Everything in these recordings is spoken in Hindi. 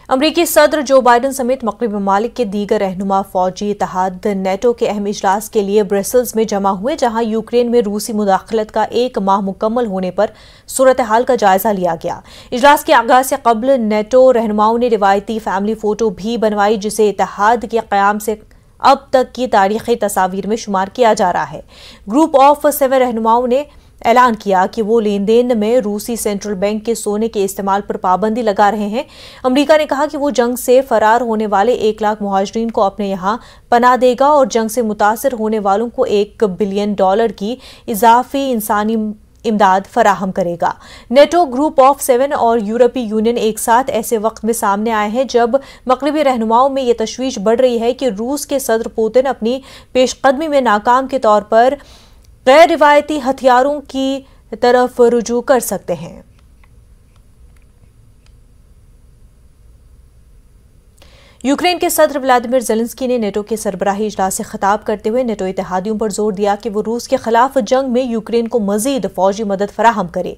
अमरीकी सदर जो बाइडन समेत मगरबी ममालिक के दीगर रहनुमा फौजी इत्तेहाद नेटो के अहम इजलास के लिए ब्रसेल्स में जमा हुए, जहां यूक्रेन में रूसी मुदाखलत का 1 माह मुकम्मल होने पर सूरत हाल का जायजा लिया गया। इजलास के आगाज से कबल नेटो रहनुमाओं ने रिवायती फैमिली फोटो भी बनवाई, जिसे इत्तेहाद के क़याम से अब तक की तारीखी तस्वीर में शुमार किया जा रहा है। ग्रुप ऑफ 7 रहनुमाओं ने ऐलान किया कि वो लेन देन में रूसी सेंट्रल बैंक के सोने के इस्तेमाल पर पाबंदी लगा रहे हैं। अमेरिका ने कहा कि वो जंग से फरार होने वाले 1 लाख मुहाजिरीन को अपने यहाँ पनाह देगा और जंग से मुतासर होने वालों को $1 बिलियन की इजाफी इंसानी इमदाद फराहम करेगा। नेटो, ग्रुप ऑफ 7 और यूरोपीय यूनियन एक साथ ऐसे वक्त में सामने आए हैं जब मगरबी रहनुमाओं में यह तशवीश बढ़ रही है कि रूस के सदर पुतिन अपनी पेशकदमी में नाकाम के तौर पर गैर रिवायती हथियारों की तरफ रुजू कर सकते हैं। यूक्रेन के सदर व्लादिमीर ज़ेलेंस्की ने नेटो के सरबराही इजलास से खिताब करते हुए नेटो इत्तेहादियों पर जोर दिया कि वो रूस के खिलाफ जंग में यूक्रेन को मजीद फौजी मदद फराहम करे।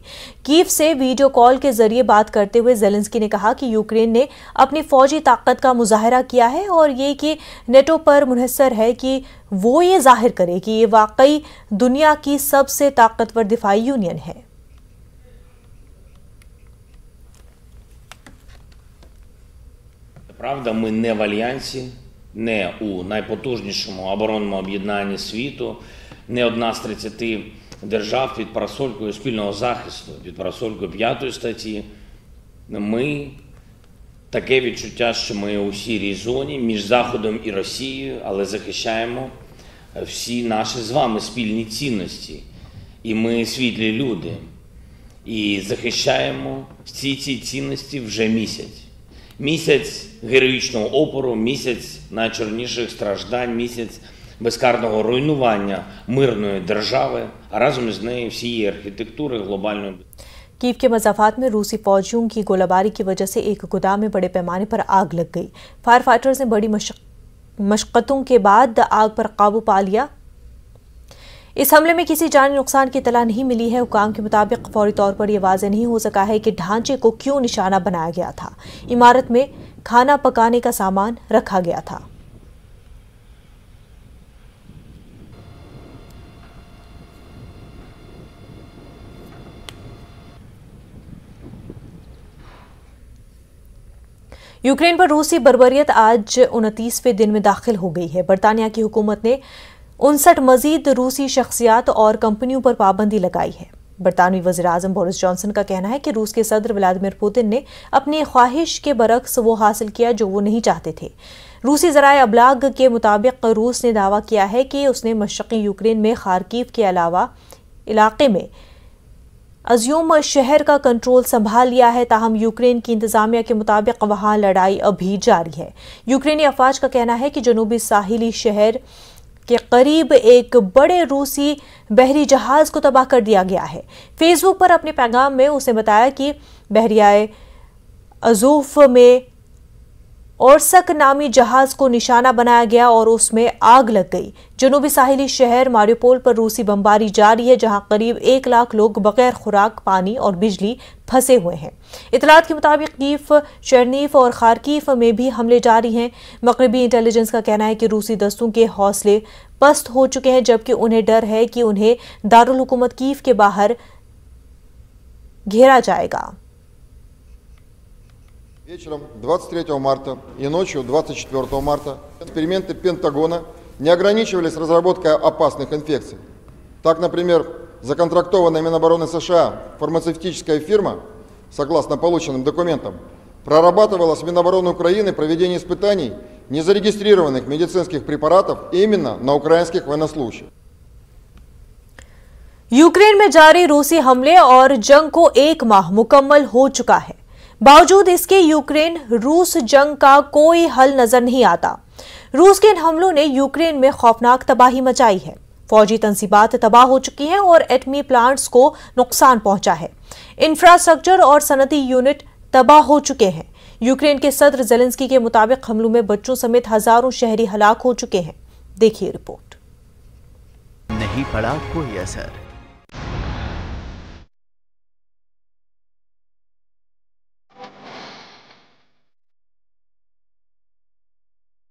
कीव से वीडियो कॉल के जरिए बात करते हुए ज़ेलेंस्की ने कहा कि यूक्रेन ने अपनी फौजी ताकत का मुजाहरा किया है और ये कि नेटो पर मुनहसर है कि वो ये जाहिर करे कि ये वाकई दुनिया की सबसे ताकतवर दिफाई यूनियन है। Правда, ми не в альянсі, не у найпотужнішому оборонному об'єднанні світу, не одна з 30 держав під парасолькою спільного захисту, під парасолькою 5 статті. Ми таке відчуття, що ми у сірій зоні між Заходом і Росією, але захищаємо всі наші з вами спільні цінності. І ми світлі люди. І захищаємо всі ці цінності вже місяць. Місяць героїчного опору, місяць найчорніших страждань, місяць безкарного руйнування мирної держави, а разом із нею всієї архітектури глобальної. कीव के मज़ाफ़ात में रूसी फौजियों की गोलाबारी की वजह से एक गोदाम में बड़े पैमाने पर आग लग गई। फायर फाइटर्स ने बड़ी मशक्क़तों के बाद आग पर काबू पा लिया। इस हमले में किसी जानी नुकसान की इत्तला नहीं मिली है। हुकाम के मुताबिक फौरी तौर पर यह वाज़ेह नहीं हो सका है कि ढांचे को क्यों निशाना बनाया गया था। इमारत में खाना पकाने का सामान रखा गया था। यूक्रेन पर रूसी बर्बरियत आज 29वें दिन में दाखिल हो गई है। बरतानिया की हुकूमत ने 59 मजीद रूसी शख्सियात और कंपनियों पर पाबंदी लगाई है। बरतानवी वज़ीर-ए-आज़म बोरिस जॉनसन का कहना है कि रूस के सदर व्लादिमीर पुतिन ने अपनी ख्वाहिश के बरक्स वो हासिल किया जो वो नहीं चाहते थे। रूसी ज़राए अबलाग के मुताबिक रूस ने दावा किया है कि उसने मशरक़ी यूक्रेन में खार्किव के अलावा इलाके में अज़्यूम शहर का कंट्रोल संभाल लिया है। ताहम यूक्रेन की इंतजामिया के मुताबिक वहां लड़ाई अभी जारी है। यूक्रेनी अफवाज का कहना है कि जनूबी साहिली शहर के करीब एक बड़े रूसी बहरी जहाज को तबाह कर दिया गया है। फेसबुक पर अपने पैगाम में उसने बताया कि बहरियाए अजूफ में ओरसक नामी जहाज को निशाना बनाया गया और उसमें आग लग गई। जनूबी साहिली शहर मारियोपोल पर रूसी बमबारी जारी है, जहां करीब 1 लाख लोग बगैर खुराक, पानी और बिजली फंसे हुए हैं। इतलात के मुताबिक कीव, चेरनीफ और खार्किव में भी हमले जारी हैं। मगरबी इंटेलिजेंस का कहना है कि रूसी दस्तों के हौसले पस्त हो चुके हैं, जबकि उन्हें डर है कि उन्हें दारुल हुकूमत कीव के बाहर घेरा जाएगा। Вечером 23 марта и ночью 24 марта эксперименты Пентагона не ограничивались разработкой опасных инфекций. Так, например, законтрактованная Минобороны США фармацевтическая фирма, согласно полученным документам, прорабатывала с Минобороны Украины проведение испытаний незарегистрированных медицинских препаратов именно на украинских военнослужащих. यूक्रेन में जारी रूसी हमले और जंग को 1 माह मुकम्मल हो चुका है। बावजूद इसके यूक्रेन रूस जंग का कोई हल नजर नहीं आता। रूस के इन हमलों ने यूक्रेन में खौफनाक तबाही मचाई है। फौजी तंसीबात तबाह हो चुकी हैं और एटमी प्लांट्स को नुकसान पहुंचा है। इंफ्रास्ट्रक्चर और सनती यूनिट तबाह हो चुके हैं। यूक्रेन के सदर ज़ेलेंस्की के मुताबिक हमलों में बच्चों समेत हजारों शहरी हलाक हो चुके हैं। देखिए रिपोर्ट। नहीं पड़ा कोई असर।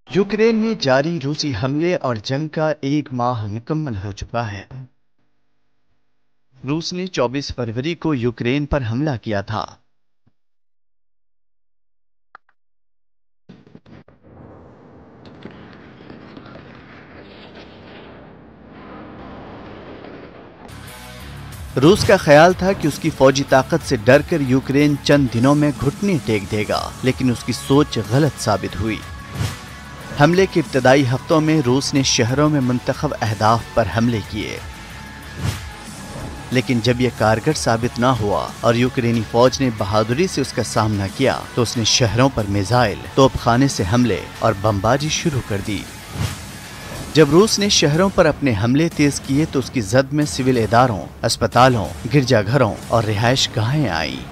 यूक्रेन में जारी रूसी हमले और जंग का 1 माह मुकम्मल हो चुका है। रूस ने 24 फरवरी को यूक्रेन पर हमला किया था। रूस का ख्याल था कि उसकी फौजी ताकत से डरकर यूक्रेन चंद दिनों में घुटने टेक देगा, लेकिन उसकी सोच गलत साबित हुई। हमले के इब्तदाई हफ्तों में रूस ने शहरों में मुंतखब अहदाफ पर हमले किए, लेकिन जब यह कारगर साबित ना हुआ और यूक्रेनी फौज ने बहादुरी से उसका सामना किया तो उसने शहरों पर मिसाइल, तोपखाने से हमले और बमबारी शुरू कर दी। जब रूस ने शहरों पर अपने हमले तेज किए तो उसकी जद में सिविल इदारों, अस्पतालों, गिरजाघरों और रिहाइश गाहें आईं।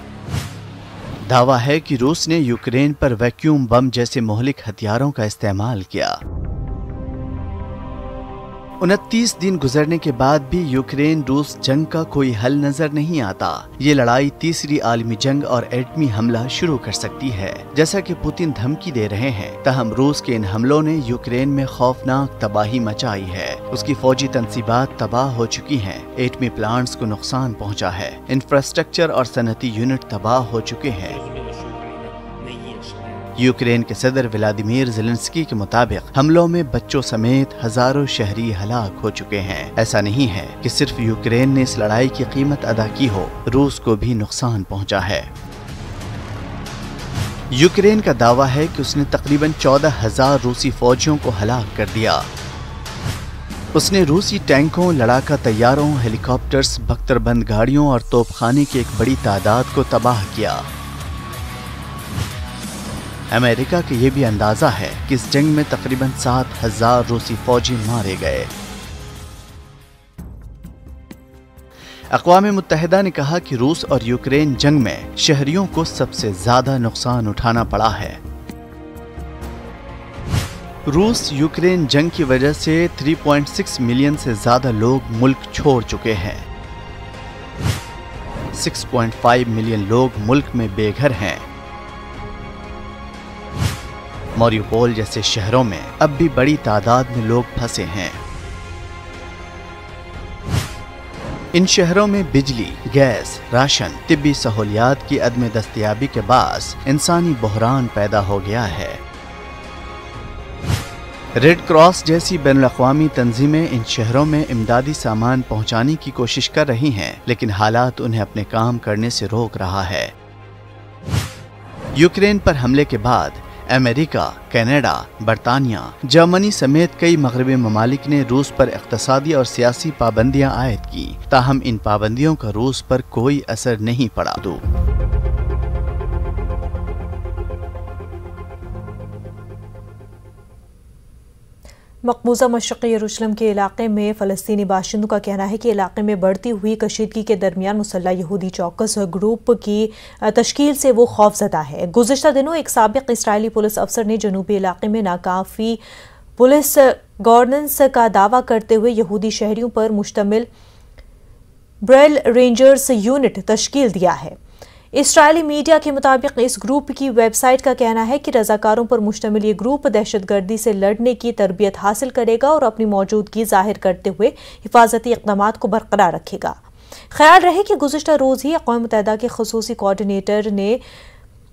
दावा है कि रूस ने यूक्रेन पर वैक्यूम बम जैसे मोहलिक हथियारों का इस्तेमाल किया। 29 दिन गुजरने के बाद भी यूक्रेन रूस जंग का कोई हल नजर नहीं आता। ये लड़ाई तीसरी आलमी जंग और एटमी हमला शुरू कर सकती है, जैसा कि पुतिन धमकी दे रहे हैं। ताहम रूस के इन हमलों ने यूक्रेन में खौफनाक तबाही मचाई है। उसकी फौजी तंसीबात तबाह हो चुकी हैं, एटमी प्लांट्स को नुकसान पहुंचा है, इंफ्रास्ट्रक्चर और सनती यूनिट तबाह हो चुके हैं। यूक्रेन के सदर व्लादिमीर ज़ेलेंस्की के मुताबिक हमलों में बच्चों समेत हजारों शहरी हलाक हो चुके हैं। ऐसा नहीं है कि सिर्फ यूक्रेन ने इस लड़ाई की कीमत अदा की हो, रूस को भी नुकसान पहुंचा है। यूक्रेन का दावा है कि उसने तकरीबन 14,000 रूसी फौजियों को हलाक कर दिया। उसने रूसी टैंकों, लड़ाका तैयारों, हेलीकॉप्टर्स, बख्तरबंद गाड़ियों और तोपखाने की एक बड़ी तादाद को तबाह किया। अमेरिका का यह भी अंदाजा है कि इस जंग में तकरीबन 7,000 रूसी फौजी मारे गए। अक़वाम मुत्तहिदा ने कहा कि रूस और यूक्रेन जंग में शहरियों को सबसे ज्यादा नुकसान उठाना पड़ा है। रूस यूक्रेन जंग की वजह से 3.6 मिलियन से ज्यादा लोग मुल्क छोड़ चुके हैं। 6.5 मिलियन लोग मुल्क में बेघर हैं। मारिउपोल जैसे शहरों में अब भी बड़ी तादाद में लोग फंसे हैं। इन शहरों में बिजली, गैस, राशन, तिब्बी सहूलियात की अदम दस्तयाबी के बायस इंसानी बहरान पैदा हो गया है। रेड क्रॉस जैसी बैनुल-अक़वामी तंजीमें इन शहरों में इमदादी सामान पहुंचाने की कोशिश कर रही हैं, लेकिन हालात उन्हें अपने काम करने से रोक रहा है। यूक्रेन पर हमले के बाद अमेरिका, कनाडा, बरतानिया, जर्मनी समेत कई मगरबी ममालिक ने रूस पर इक़्तिसादी और सियासी पाबंदियां आयद की। ताहम इन पाबंदियों का रूस पर कोई असर नहीं पड़ा। मकबूजा मशरक़ी यरूशलेम के इलाके में फ़लस्तीनी बाशिंदों का कहना है कि इलाके में बढ़ती हुई कशीदगी के दरमियान मुसल्लह यहूदी चौकस ग्रुप की तश्कील से वो खौफज़दा है। गुज़िश्ता दिनों एक साबिक़ इस्राएली पुलिस अफसर ने जनूबी इलाके में नाकाफ़ी पुलिस गवर्नेंस का दावा करते हुए यहूदी शहरियों पर मुश्तमिल ब्रेल रेंजर्स यूनिट तश्कील दिया है। इस्राएली मीडिया के मुताबिक इस ग्रुप की वेबसाइट का कहना है कि रज़ाकारों पर मुश्तमिल ये ग्रुप दहशतगर्दी से लड़ने की तरबियत हासिल करेगा और अपनी मौजूदगी जाहिर करते हुए हिफाजती इक़दामात को बरकरार रखेगा। ख्याल रहे कि गुज़िश्ता रोज़ ही अक़वाम मुत्तहिदा के ख़ुसूसी कोऑर्डिनेटर ने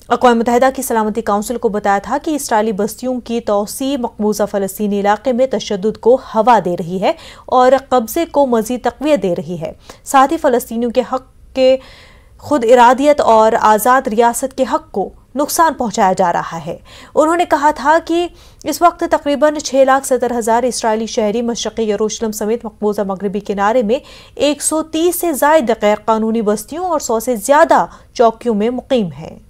अक़वाम मुत्तहिदा की सलामती काउंसिल को बताया था कि इस्राएली बस्तियों की तौसी मकबूजा फ़लस्तीनी इलाके में तशद्दुद को हवा दे रही है और कब्ज़े को मज़ीद तक़वियत दे रही है। साथ ही फ़लस्तीनियों के हक़ के खुद इरादियत और आज़ाद रियासत के हक़ को नुकसान पहुंचाया जा रहा है। उन्होंने कहा था कि इस वक्त तकरीबन 6,70,000 इस्राएली शहरी मशरक़ी यरूशलेम समेत मकबूजा मगरबी किनारे में 130 से ज़ायद गैर कानूनी बस्तियों और 100 से ज़्यादा चौकियों में मुकीम हैं।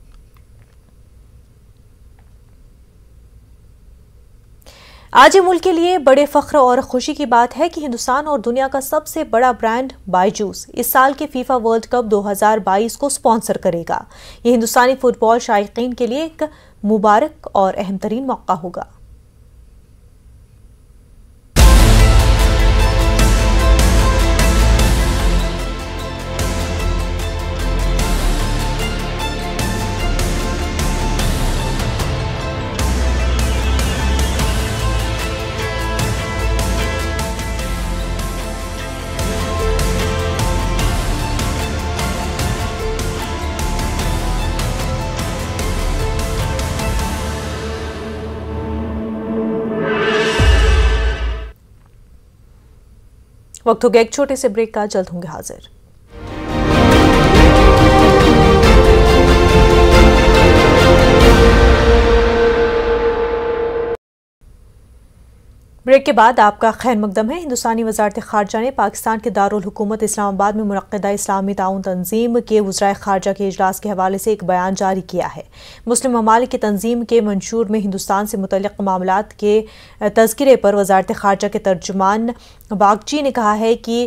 आज मुल्क के लिए बड़े फख्र और खुशी की बात है कि हिंदुस्तान और दुनिया का सबसे बड़ा ब्रांड बायजूस इस साल के फीफा वर्ल्ड कप 2022 को स्पॉन्सर करेगा। ये हिंदुस्तानी फुटबॉल शायकीन के लिए एक मुबारक और अहम तरीन मौका होगा। वक्त हो गया एक छोटे से ब्रेक का, जल्द होंगे हाजिर। ब्रेक के बाद आपका खैर मकदम है। हिंदुस्तानी वजारत खारजा ने पाकिस्तान के दारुल हुकूमत इस्लामाबाद में मुनक्किदा इस्लामी ताउन तंजीम के वज़राए खारजा के इजलास के हवाले से एक बयान जारी किया है। मुस्लिम ममालिक की तंजीम के मंशूर में हिंदुस्तान से मुतल्लिक़ मामलात के तज़किरे पर वजारत खारजा के तर्जुमान बागची ने कहा है कि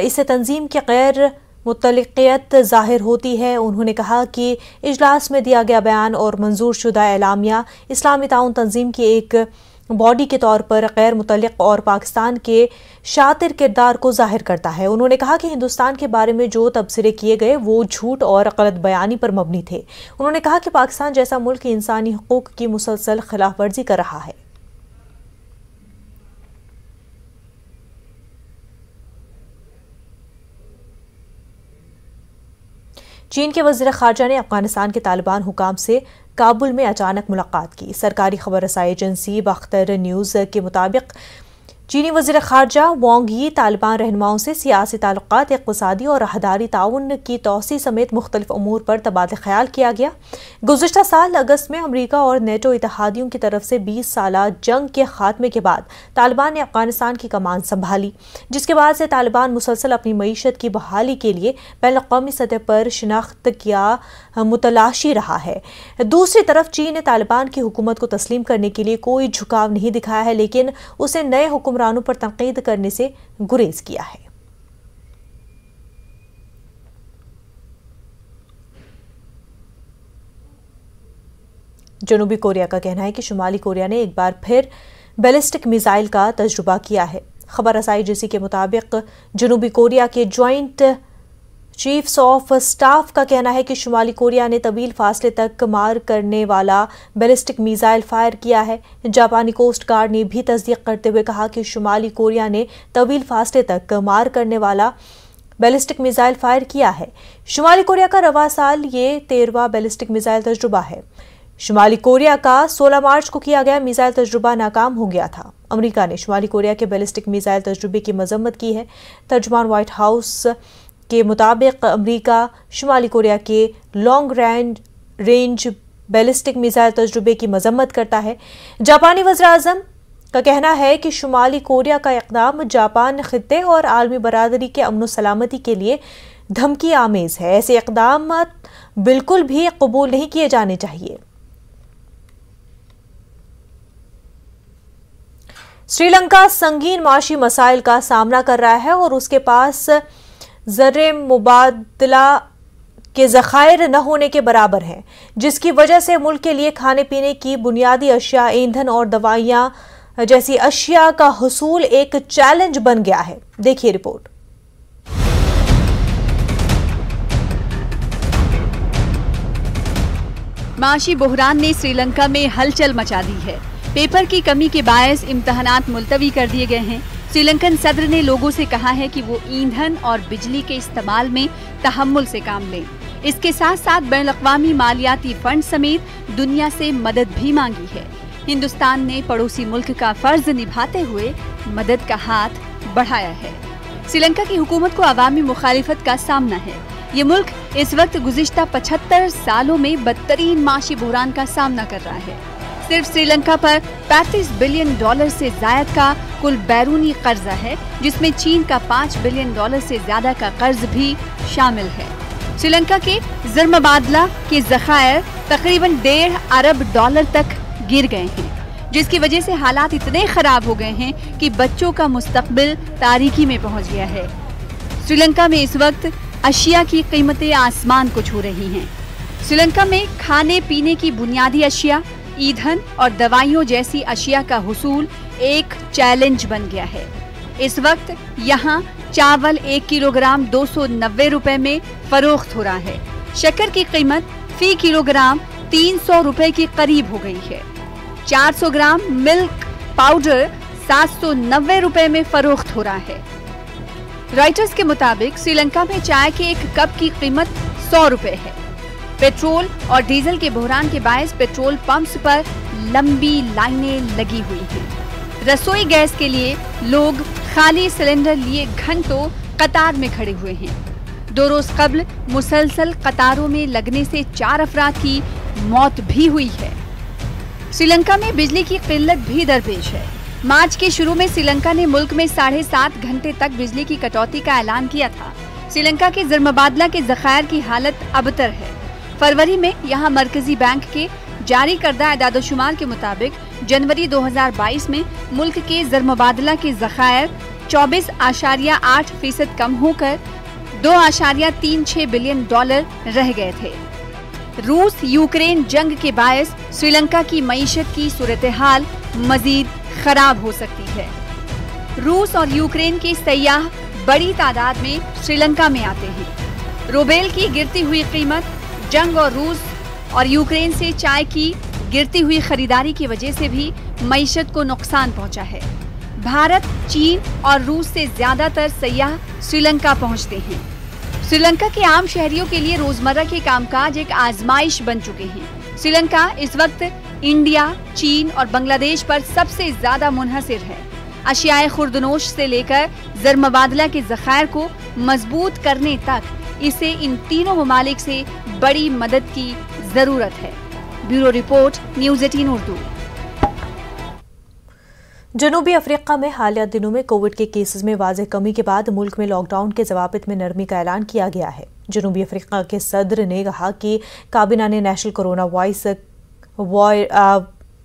इससे तंजीम की गैर मुतल्लिक़ियत ज़ाहिर होती है। उन्होंने कहा कि इजलास में दिया गया बयान और मंजूर शुदा एलामिया इस्लामी ताउन तंजीम की एक बॉडी के तौर पर गैर मुतल्लिक़ और पाकिस्तान के शातिर किरदार को जाहिर करता है। उन्होंने कहा कि हिंदुस्तान के बारे में जो तबसरे किए गए वो झूठ और गलत बयानी पर मबनी थे। उन्होंने कहा कि पाकिस्तान जैसा मुल्क इंसानी हुकूक की मुसलसल खिलाफ वर्जी कर रहा है। चीन के वज़ीर ख़ारजा ने अफगानिस्तान के तालिबान हुकाम से काबुल में अचानक मुलाकात की। सरकारी खबर रसाई एजेंसी बख्तर न्यूज़ के मुताबिक चीनी वज़ीर ख़ारजा वांग यी तालिबान रहनुमाओं से सियासी ताल्लुकात, इक़्तिसादी और राहदारी ताउन की तौसी समेत मुख्तलिफ अमूर पर तबादला ख्याल किया गया। गुज़िश्ता साल अगस्त में अमरीका और नेटो इत्तेहादियों की तरफ से 20 साला जंग के खात्मे के बाद तालिबान ने अफगानिस्तान की कमान संभाली, जिसके बाद से तालिबान मुसलसल अपनी मईशत की बहाली के लिए बैनुल-अक़वामी सतह पर शिनाख्त किया मुतलाशी रहा है। दूसरी तरफ चीन ने तालिबान की हुकूमत को तस्लीम करने के लिए कोई झुकाव नहीं दिखाया है, लेकिन उसे नए हुक्मरानों पर तनकीद करने से गुरेज किया है। जनूबी कोरिया का कहना है कि शुमाली कोरिया ने एक बार फिर बैलिस्टिक मिसाइल का तजुर्बा किया है। खबर रसाई एजेंसी के मुताबिक जनूबी कोरिया के ज्वाइंट चीफ्स ऑफ स्टाफ का कहना है कि शुमाली कोरिया ने तवील फासले तक मार करने वाला बैलिस्टिक मिसाइल फायर किया है। जापानी कोस्ट गार्ड ने भी तस्दीक करते हुए कहा कि शुमाली कोरिया ने तवील फासले तक मार करने वाला बैलिस्टिक मिसाइल फायर किया है। शुमाली कोरिया का रवा साल ये 13वां बैलिस्टिक मिसाइल तजुर्बा है। शुमाली कोरिया का 16 मार्च को किया गया मिसाइल तजुर्बा नाकाम हो गया था। अमेरिका ने शुमाली कोरिया के बैलिस्टिक मिसाइल तजुर्बे की मजम्मत की है। तर्जुमान व्हाइट हाउस के मुताबिक अमेरिका शुमाली कोरिया के लॉन्ग रेंज बैलिस्टिक मिसाइल तजुर्बे की मजम्मत करता है। जापानी वज़ीर आज़म का कहना है कि शुमाली कोरिया का इक़दाम जापान खित्ते और आलमी बरादरी के अमन सलामती के लिए धमकी आमेज है। ऐसे इक़दाम बिल्कुल भी कबूल नहीं किए जाने चाहिए। श्रीलंका संगीन माशी मसाइल का सामना कर रहा है और उसके पास ज़र मुबादला के ज़खायर न होने के बराबर हैं, जिसकी वजह से मुल्क के लिए खाने पीने की बुनियादी अशिया, ईंधन और दवाइयाँ जैसी अशिया का हुसूल एक चैलेंज बन गया है। देखिए रिपोर्ट। माशी बहरान ने श्रीलंका में हलचल मचा दी है। पेपर की कमी के बायस इम्तहानात मुलतवी कर दिए गए हैं। श्रीलंकन सदर ने लोगों से कहा है कि वो ईंधन और बिजली के इस्तेमाल में तहम्मुल से काम लें। इसके साथ साथ बैनुल-अक़वामी मालियाती फंड समेत दुनिया से मदद भी मांगी है। हिंदुस्तान ने पड़ोसी मुल्क का फर्ज निभाते हुए मदद का हाथ बढ़ाया है। श्रीलंका की हुकूमत को अवामी मुखालिफत का सामना है। ये मुल्क इस वक्त गुज़िश्ता 75 सालों में बदतरीन माशी बहरान का सामना कर रहा है। सिर्फ श्रीलंका पर $35 बिलियन से जायद का कुल बैरूनी कर्जा है, जिसमें चीन का $5 बिलियन से ज्यादा का कर्ज भी शामिल है। श्रीलंका के ज़र मुबादला के ज़खायर तकरीबन $1.5 अरब तक गिर गए हैं, जिसकी वजह से हालात इतने खराब हो गए हैं कि बच्चों का मुस्तकबिल तारीकी में पहुंच गया है। श्रीलंका में इस वक्त अशिया की कीमतें आसमान को छू रही हैं। श्रीलंका में खाने पीने की बुनियादी अशिया, ईंधन और दवाइयों जैसी अशिया का हुसूल एक चैलेंज बन गया है। इस वक्त यहाँ चावल 1 किलोग्राम 290 रुपए में फरोख्त हो रहा है। शक्कर की कीमत फी किलोग्राम 300 रुपए के करीब हो गई है। 400 ग्राम मिल्क पाउडर 790 रुपए में फरोख्त हो रहा है। रॉयटर्स के मुताबिक श्रीलंका में चाय के एक कप की कीमत 100 रुपए है। पेट्रोल और डीजल के बहरान के बायस पेट्रोल पंप्स पर लंबी लाइनें लगी हुई हैं। रसोई गैस के लिए लोग खाली सिलेंडर लिए घंटों कतार में खड़े हुए हैं। 2 रोज कबल मुसलसल कतारों में लगने से 4 अफराद की मौत भी हुई है। श्रीलंका में बिजली की किल्लत भी दरपेश है। मार्च के शुरू में श्रीलंका ने मुल्क में 7.5 घंटे तक बिजली की कटौती का ऐलान किया था। श्रीलंका के ज़रमबादला के ज़खायर की हालत अबतर है। फरवरी में यहां मरकजी बैंक के जारी करदा एदादोशुमार के मुताबिक जनवरी 2022 में मुल्क के ज़रमबादला के ज़खायर 24.8% कम होकर $2.36 बिलियन रह गए थे। रूस यूक्रेन जंग के बायस श्रीलंका की मईशत की सूरत हाल मजीद खराब हो सकती है। रूस और यूक्रेन के सयाह बड़ी तादाद में श्रीलंका में आते हैं। रूबेल की गिरती हुई कीमत, जंग और रूस और यूक्रेन से चाय की गिरती हुई खरीदारी की वजह से भी मईशत को नुकसान पहुंचा है। भारत, चीन और रूस से ज्यादातर सयाह श्रीलंका पहुंचते हैं। श्रीलंका के आम शहरियों के लिए रोजमर्रा के कामकाज एक आजमाइश बन चुके हैं। श्रीलंका इस वक्त इंडिया, चीन और बांग्लादेश पर सबसे ज्यादा मुनहसिर है। अशियाए खुर्दनोश से लेकर ज़रमबादला के ज़खायर को मजबूत करने तक इसे इन तीनों ममालिक से बड़ी मदद की जरूरत है। Bureau report, news 18 Urdu. जनूबी अफ्रीका में हालिया दिनों में कोविड के केसेस में वाज़ेह कमी के बाद मुल्क में लॉकडाउन के ज़वाबित में नरमी का ऐलान किया गया है। जनूबी अफ्रीका के सदर ने कहा कि काबीना ने national corona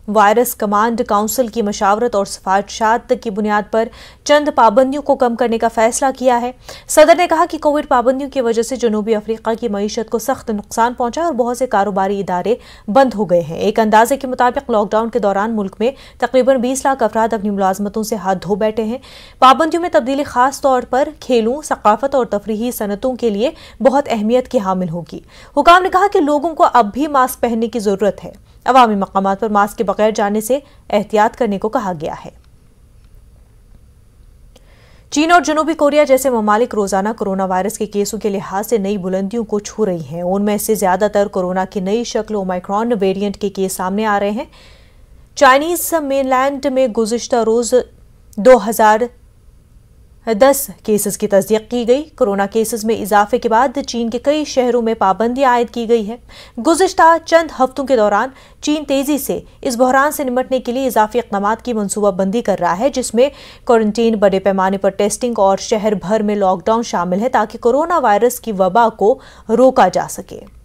virus command council की मशावरत और सिफारिशात की बुनियाद पर चंद पाबंदियों को कम करने का फैसला किया है। सदर ने कहा कि कोविड पाबंदियों की वजह से जनूबी अफ्रीका की मईशत को सख्त नुकसान पहुंचा और बहुत से कारोबारी इदारे बंद हो गए हैं। एक अंदाजे के मुताबिक लॉकडाउन के दौरान मुल्क में तकरीबन 20 लाख अफराद अपनी मुलाजमतों से हाथ धो बैठे हैं। पाबंदियों में तब्दीली खास तौर पर खेलों, सकाफत और तफरीही सनतों के लिए बहुत अहमियत की हामिल होगी। हुकाम ने कहा कि लोगों को अब भी मास्क पहनने की जरूरत है। अवामी मकामात पर मास्क के बगैर जाने से एहतियात करने को कहा गया है। चीन और जनूबी कोरिया जैसे ममालिक रोजाना कोरोना वायरस के केसों के लिहाज से नई बुलंदियों को छू रही हैं। उनमें से ज्यादातर कोरोना की नई शक्ल ओमाइक्रॉन वेरिएंट के केस सामने आ रहे हैं। चाइनीज मेनलैंड में गुज़िश्ता रोज 2010 केसेस की तस्दीक की गई। कोरोना केसेस में इजाफे के बाद चीन के कई शहरों में पाबंदी आयद की गई है। गुज़िश्ता चंद हफ्तों के दौरान चीन तेजी से इस बहरान से निपटने के लिए इजाफी इक़दामात की मनसूबाबंदी कर रहा है, जिसमें क्वारंटीन, बड़े पैमाने पर टेस्टिंग और शहर भर में लॉकडाउन शामिल है ताकि कोरोना वायरस की वबा को रोका जा सके।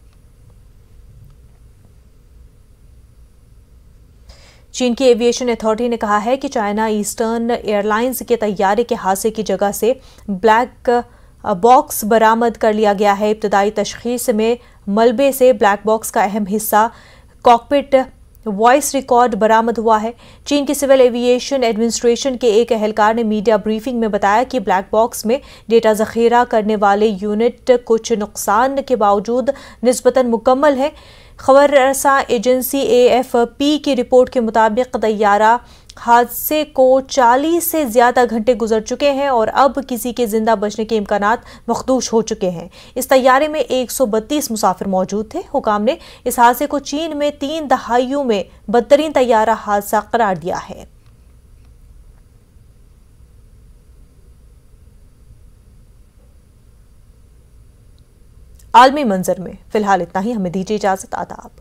चीन की एविएशन अथॉरिटी ने कहा है कि चाइना ईस्टर्न एयरलाइंस के तैयारे के हादसे की जगह से ब्लैक बॉक्स बरामद कर लिया गया है। इब्तदाई तशखीस में मलबे से ब्लैक बॉक्स का अहम हिस्सा कॉकपिट वॉइस रिकॉर्ड बरामद हुआ है। चीन की सिविल एविएशन एडमिनिस्ट्रेशन के एक एहलकार ने मीडिया ब्रीफिंग में बताया कि ब्लैक बॉक्स में डेटा जखीरा करने वाले यूनिट कुछ नुकसान के बावजूद निस्बतन मुकम्मल है। खबर रसा एजेंसी AFP की रिपोर्ट के मुताबिक तैयारा हादसे को 40 से ज्यादा घंटे गुजर चुके हैं और अब किसी के जिंदा बचने के इम्कानात मखदूश हो चुके हैं। इस तैयारे में 132 मुसाफिर मौजूद थे। हुकाम ने इस हादसे को चीन में 3 दहाइयों में बदतरीन तैयारा हादसा करार दिया है। आलमी मंजर में फिलहाल इतना ही। हमें दीजिए इजाजत। आदाब।